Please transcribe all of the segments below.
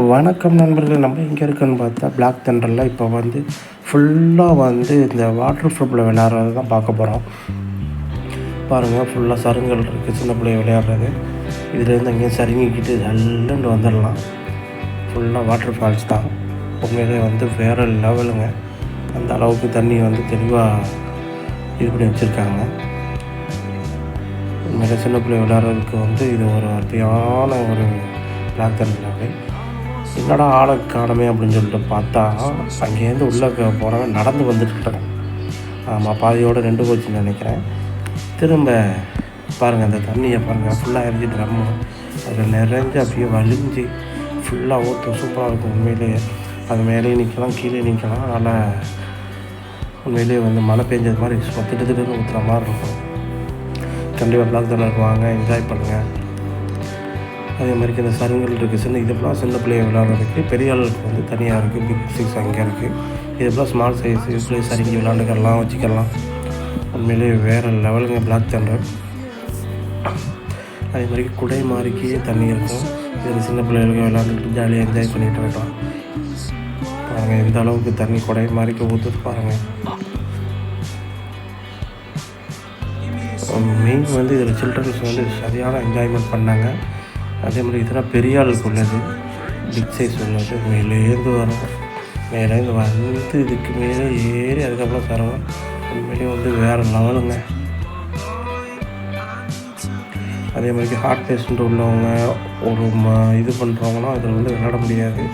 வணக்கம் நண்பர்களே, நம்ம எங்கே இருக்குன்னு பார்த்தா பிளாக் தண்டரில் இப்போ வந்து ஃபுல்லாக வந்து இந்த வாட்டர் ஃப்ளப்பில் விளையாடுறது தான் பார்க்க போகிறோம். பாருங்கள், ஃபுல்லாக சருங்கள் இருக்குது, சின்ன பிள்ளை விளையாடுறது. இதுலேருந்து அங்கேயும் சருங்கிக்கிட்டு ஜல்லுன்னு வந்துடலாம். ஃபுல்லாக வாட்டர் ஃபால்ஸ் தான். உண்மையிலே வந்து வேறு லெவலுங்க. அந்த அளவுக்கு தண்ணி வந்து தெளிவாக இது பண்ணி வச்சுருக்காங்க. உண்மையிலே சின்ன பிள்ளை விளையாடுறதுக்கு வந்து இது ஒரு அருமையான ஒரு பிளாக் தண்டர். என்னடா ஆளை காணமே அப்படின்னு சொல்லிட்டு பார்த்தா, அங்கேருந்து உள்ளே போகிறவன் நடந்து வந்துட்டுருக்கேன். ஆமாம், பாதியோடு ரெண்டு போச்சுன்னு நினைக்கிறேன். திரும்ப பாருங்கள், அந்த தண்ணியை பாருங்கள், ஃபுல்லாக எரிஞ்சு ட்ரம்மு அதில் நிறைஞ்சு அப்படியே வலிஞ்சு ஃபுல்லாக ஊற்று சூப்பராக இருக்கும். உண்மையிலேயே அது மேலேயே நிற்கலாம், கீழே நிற்கலாம். அதனால் உண்மையிலேயே வந்து மழை பெஞ்சது மாதிரி திட்டு ஊற்றுற மாதிரி இருக்கும். கண்டிப்பாக பிளாக் தண்டருக்கு வாங்க, என்ஜாய் பண்ணுங்கள். அதே மாதிரி இந்த சருங்கள் இருக்குது. இதெல்லாம் சின்ன பிள்ளைய விளையாடுறதுக்கு, பெரிய ஆளுக்கு வந்து தனியாக இருக்குது. பிக் சைஸ் அங்கே இருக்குது. இதெல்லாம் ஸ்மால் சைஸ் பிள்ளை சருங்கி விளையாண்டுக்கலாம், வச்சுக்கலாம். உண்மையிலேயே வேறு லெவலுங்க பிளாக் தண்டர். அதே மாதிரி குடை மாதிரிக்கே தண்ணி இருக்கும். இதில் சின்ன பிள்ளைகளுக்கு விளையாண்டுட்டு ஜாலியாக என்ஜாய் பண்ணிகிட்டு இருக்கோம். பாருங்கள் எந்த அளவுக்கு தண்ணி குடை மாதிரிக்கு ஊற்றுது பாருங்கள். மெயின் வந்து இதில் சில்ட்ரன்ஸ் வந்து சரியான என்ஜாய்மெண்ட் பண்ணாங்க. அதே மாதிரி இதெல்லாம் பெரிய ஆளுக்கு உள்ளது, பிக் சைஸ் உள்ளது. மேலேருந்து வரும், மேலேருந்து வந்து இதுக்கு மேலே ஏறி அதுக்கப்புறம் தருவோம். உண்மையிலேயே வந்து வேறு லெவலுங்க. அதே மாதிரி ஹார்ட் பேஷண்ட் உள்ளவங்க ஒரு இது பண்ணுறவங்கன்னா அதில் வந்து விளையாட முடியாது.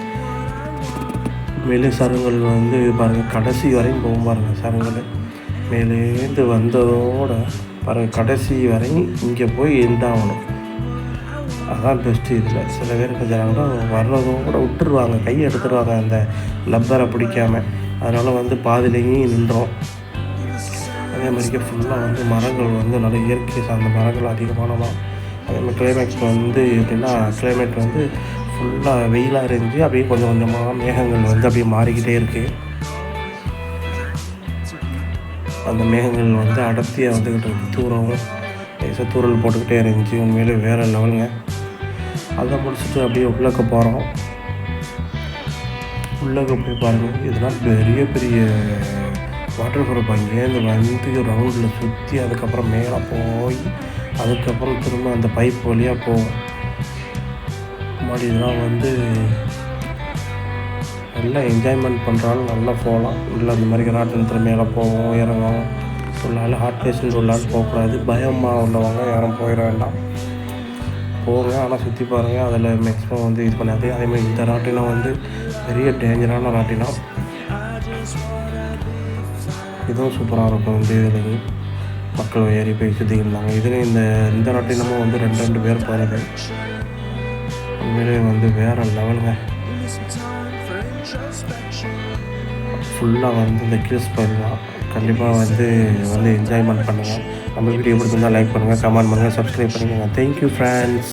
மேலே சருங்கள் வந்து பாருங்கள், கடைசி வரையும் போகும் பாருங்கள். சருங்கள் மேலேருந்து வந்ததோடு பாருங்கள், கடைசி வரையும் இங்கே போய் எந்தாகணும். அதுதான் பெஸ்ட்டு. இதில் சில பேர் என்ன செய்கிறாங்கன்னா, வர்றதும் கூட விட்டுருவாங்க, கையை எடுத்துருவாங்க அந்த லப்பரை பிடிக்காமல். அதனால் வந்து பாதிலேயும் நின்றோம். அதே மாதிரிக்கே ஃபுல்லாக வந்து மரங்கள் வந்து நல்ல இயற்கை சார்ந்த மரங்கள் அதிகமானலாம். அதே மாதிரி கிளைமேட் வந்து எப்படின்னா, கிளைமேட் வந்து ஃபுல்லாக வெயிலாக இருந்துச்சு. அப்படியே கொஞ்சம் கொஞ்சமாக மேகங்கள் வந்து அப்படியே மாறிக்கிட்டே இருக்குது. அந்த மேகங்கள் வந்து அடர்த்தியாக வந்துக்கிட்டு இருக்குது. தூரல் போட்டுக்கிட்டே இருந்துச்சு. உண்மையிலே வேறு லெவலுங்க. அதை முடிச்சுட்டு அப்படியே உள்ளக்க போகிறோம். உள்ளக்க போய் பாருங்கள், இதெல்லாம் பெரிய பெரிய வாட்டர் ஃபால். அங்கேருந்து வந்து ரவுண்டில் சுற்றி அதுக்கப்புறம் மேலே போய் அதுக்கப்புறம் திரும்ப அந்த பைப் வழியாக போகும். மாதிரி இதெல்லாம் வந்து நல்லா என்ஜாய்மெண்ட் பண்ணுறாலும் நல்லா போகலாம். இல்லை அந்த மாதிரி ராட்டினத்தில் மேலே போவோம், இறங்கும். உள்ளால் ஹார்ட் பேஷண்ட் உள்ளால் போகக்கூடாது. பயமாக உள்ளவங்க யாரும் போயிட வேண்டாம், போங்க. ஆனால் சுற்றி பாருங்கள், அதில் மேக்ஸிமம் வந்து இது பண்ணாது. அதேமாதிரி இந்த ராட்டினம் வந்து பெரிய டேஞ்சரான ராட்டினம். இதுவும் சூப்பராக இருக்கும். வந்து இதில் மக்கள் ஏறி போய் சுற்றிக்கிருந்தாங்க. இதில் இந்த ராட்டினமும் வந்து ரெண்டு பேர் போகிறது. உண்மையிலே வந்து வேறு லெவலுங்க. ஃபுல்லாக வந்து இந்த கில்ஸ் பண்ணலாம். கண்டிப்பாக வந்து என்ஜாய்மெண்ட் பண்ணுங்கள். நம்ம வீடியோ பிடிச்சிருந்தால் லைக் பண்ணுங்கள், கமெண்ட் பண்ணுங்கள், சப்ஸ்கிரைப் பண்ணுங்கள். Thank you friends.